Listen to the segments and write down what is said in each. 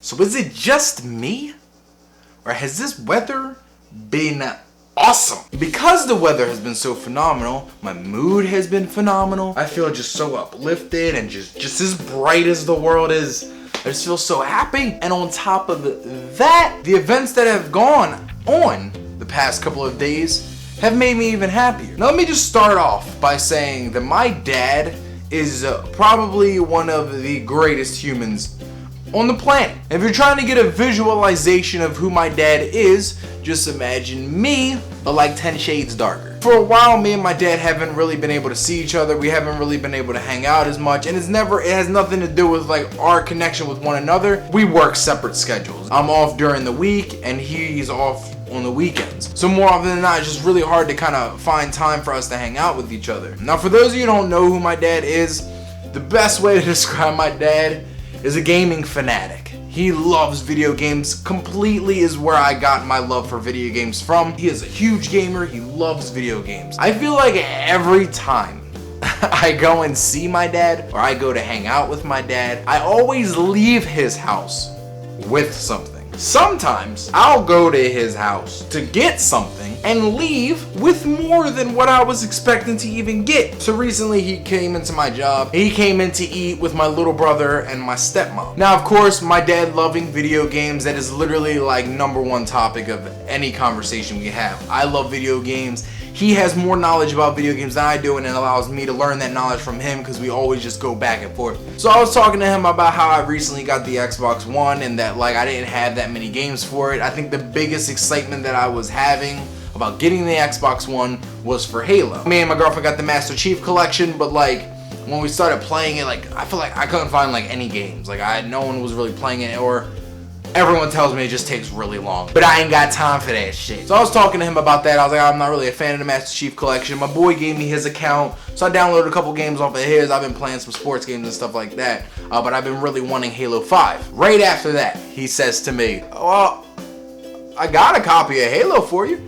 So is it just me? Or has this weather been awesome? Because the weather has been so phenomenal, my mood has been phenomenal. I feel just so uplifted and just as bright as the world is. I just feel so happy. And on top of that, the events that have gone on the past couple of days have made me even happier. Now let me just start off by saying that my dad is probably one of the greatest humans on the planet. If you're trying to get a visualization of who my dad is, just imagine me, but like 10 shades darker. For a while, me and my dad haven't really been able to see each other. We haven't really been able to hang out as much, and it has nothing to do with like our connection with one another. We work separate schedules. I'm off during the week, and he's off on the weekends. So more often than not, it's just really hard to kind of find time for us to hang out with each other. Now, for those of you who don't know who my dad is, the best way to describe my dad is a gaming fanatic. He loves video games. Completely is where I got my love for video games from. He is a huge gamer. He loves video games. I feel like every time I go and see my dad or I go to hang out with my dad, I always leave his house with something. Sometimes I'll go to his house to get something and leave with more than what I was expecting to even get. So recently he came into my job. He came in to eat with my little brother and my stepmom. Now, of course, my dad loving video games, that is literally like #1 topic of any conversation we have. I love video games. He has more knowledge about video games than I do, and it allows me to learn that knowledge from him because we always just go back and forth. So I was talking to him about how I recently got the Xbox One and that like I didn't have that many games for it. I think the biggest excitement that I was having about getting the Xbox One was for Halo. Me and my girlfriend got the Master Chief Collection, but like when we started playing it, like I feel like I couldn't find like any games. Like no one was really playing it, or everyone tells me it just takes really long. But I ain't got time for that shit. So I was talking to him about that. I was like, I'm not really a fan of the Master Chief Collection. My boy gave me his account, so I downloaded a couple games off of his. I've been playing some sports games and stuff like that. But I've been really wanting Halo 5. Right after that, he says to me, well, I got a copy of Halo for you.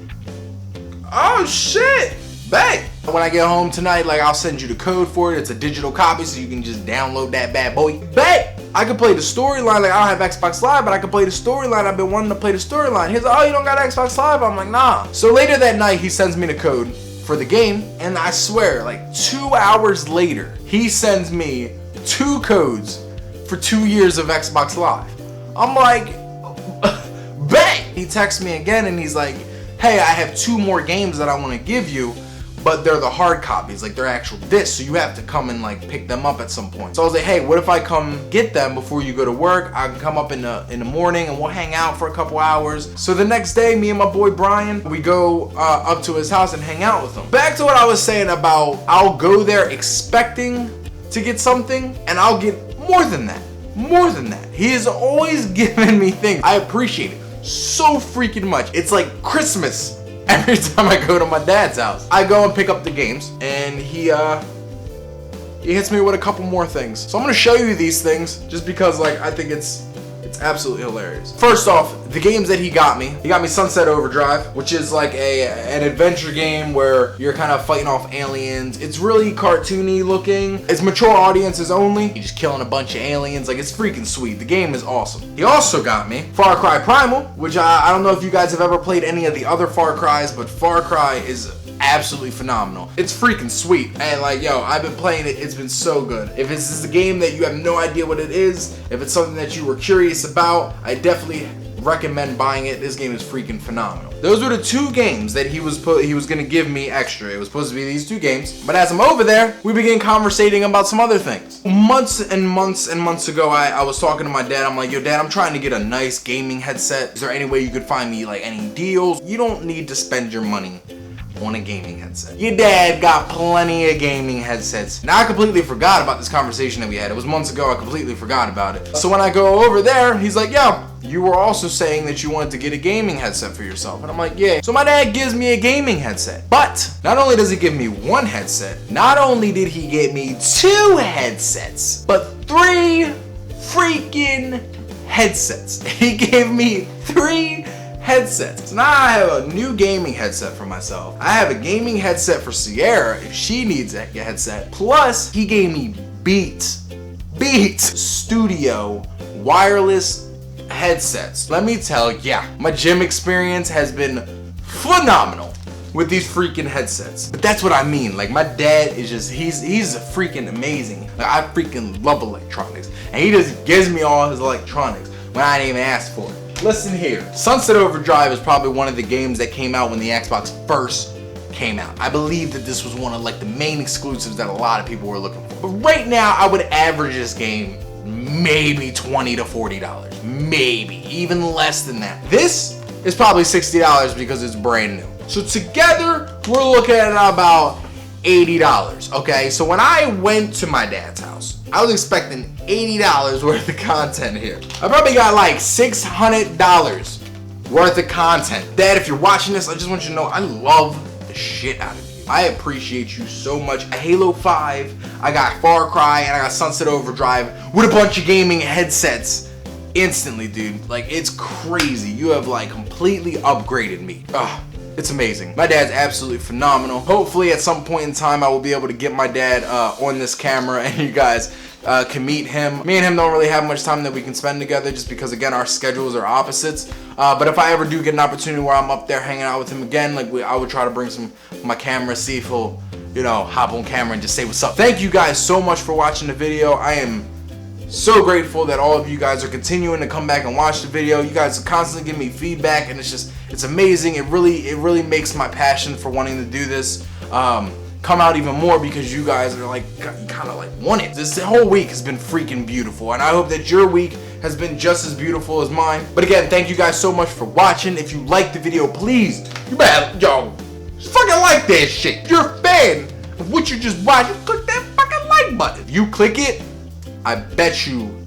Oh shit, bet. When I get home tonight, like I'll send you the code for it. It's a digital copy, so you can just download that bad boy. Bet. I could play the storyline. Like I don't have Xbox Live, but I could play the storyline. I've been wanting to play the storyline. He's like, oh, you don't got Xbox Live? I'm like, nah. So later that night, he sends me the code for the game, and I swear, like 2 hours later, he sends me 2 codes for 2 years of Xbox Live. I'm like, bet. He texts me again, and he's like, hey, I have 2 more games that I want to give you, but they're the hard copies, like they're actual discs, so you have to come and like pick them up at some point. So I was like, hey, what if I come get them before you go to work? I can come up in the morning and we'll hang out for a couple hours. So the next day, me and my boy Brian, we go up to his house and hang out with him. Back to what I was saying about I'll go there expecting to get something, and I'll get more than that. More than that. He is always giving me things. I appreciate it so freaking much. It's like Christmas every time I go to my dad's house. I go and pick up the games, and he hits me with a couple more things. So I'm gonna show you these things just because like I think it's absolutely hilarious. First off, the games that he got me Sunset Overdrive, which is like an adventure game where you're kind of fighting off aliens. It's really cartoony looking. It's mature audiences only. You're just killing a bunch of aliens. Like it's freaking sweet. The game is awesome. He also got me Far Cry Primal, which I don't know if you guys have ever played any of the other Far Crys, but Far Cry is absolutely phenomenal. It's freaking sweet. And like, yo, I've been playing it. It's been so good. If this is a game that you have no idea what it is, if it's something that you were curious about, I definitely recommend buying it. This game is freaking phenomenal. Those were the 2 games that he was gonna give me extra. It was supposed to be these 2 games. But as I'm over there, we began conversating about some other things. Months and months and months ago, I was talking to my dad. I'm like, yo, Dad, I'm trying to get a nice gaming headset. Is there any way you could find me like any deals? You don't need to spend your money on a gaming headset. Your dad got plenty of gaming headsets. Now I completely forgot about this conversation that we had. It was months ago. I completely forgot about it. So when I go over there, he's like, yo, you were also saying that you wanted to get a gaming headset for yourself. And I'm like, yeah. So my dad gives me a gaming headset. But not only does he give me 1 headset, not only did he get me 2 headsets, but 3 freaking headsets. He gave me 3 headsets. So now I have a new gaming headset for myself. I have a gaming headset for Sierra if she needs a headset. Plus, he gave me Beats Studio wireless headsets. Let me tell ya, my gym experience has been phenomenal with these freaking headsets. But that's what I mean. Like, my dad is just, he's freaking amazing. Like, I freaking love electronics. And he just gives me all his electronics when I didn't even ask for it. Listen here. Sunset Overdrive is probably one of the games that came out when the Xbox first came out. I believe that this was one of like the main exclusives that a lot of people were looking for. But right now, I would average this game maybe $20 to $40. Maybe. Even less than that. This is probably $60 because it's brand new. So together, we're looking at about $80, okay? So when I went to my dad's house, I was expecting $80 worth of content here. I probably got like $600 worth of content. Dad, if you're watching this, I just want you to know I love the shit out of you. I appreciate you so much. Halo 5, I got Far Cry, and I got Sunset Overdrive with a bunch of gaming headsets instantly, dude. Like, it's crazy. You have like completely upgraded me. Ugh. It's amazing. My dad's absolutely phenomenal. Hopefully at some point in time I will be able to get my dad on this camera and you guys can meet him. Me and him don't really have much time that we can spend together just because, again, our schedules are opposites. But if I ever do get an opportunity where I'm up there hanging out with him again, like I would try to bring some of my camera, see if he'll, you know, hop on camera and just say what's up. Thank you guys so much for watching the video. I am so grateful that all of you guys are continuing to come back and watch the video. You guys are constantly giving me feedback, and it's amazing. It really makes my passion for wanting to do this come out even more because you guys are like, you kind of like want it. This whole week has been freaking beautiful, and I hope that your week has been just as beautiful as mine. But again, thank you guys so much for watching. If you liked the video, please, you better, fucking like that shit. If you're a fan of what you just watched, click that fucking like button. If you click it, I bet you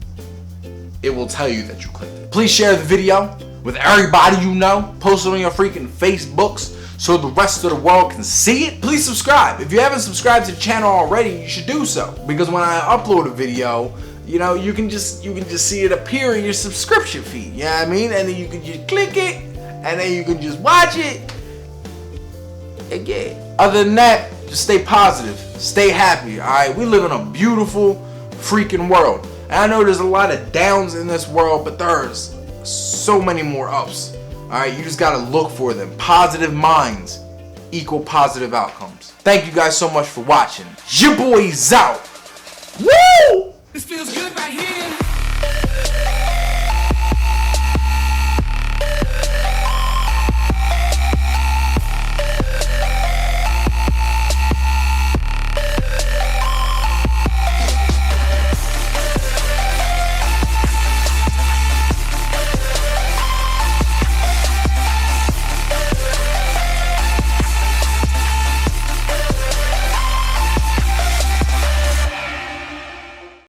it will tell you that you clicked it. Please share the video with everybody you know. Post it on your freaking Facebooks so the rest of the world can see it. Please subscribe. If you haven't subscribed to the channel already, you should do so. Because when I upload a video, you know, you can just see it appear in your subscription feed. You know what I mean? And then you can just click it, and then you can just watch it again. Other than that, just stay positive. Stay happy, alright? We live in a beautiful freaking world. And I know there's a lot of downs in this world, but there's so many more ups. Alright, you just gotta look for them. Positive minds equal positive outcomes. Thank you guys so much for watching. Your boy's out. Woo! This feels good right here.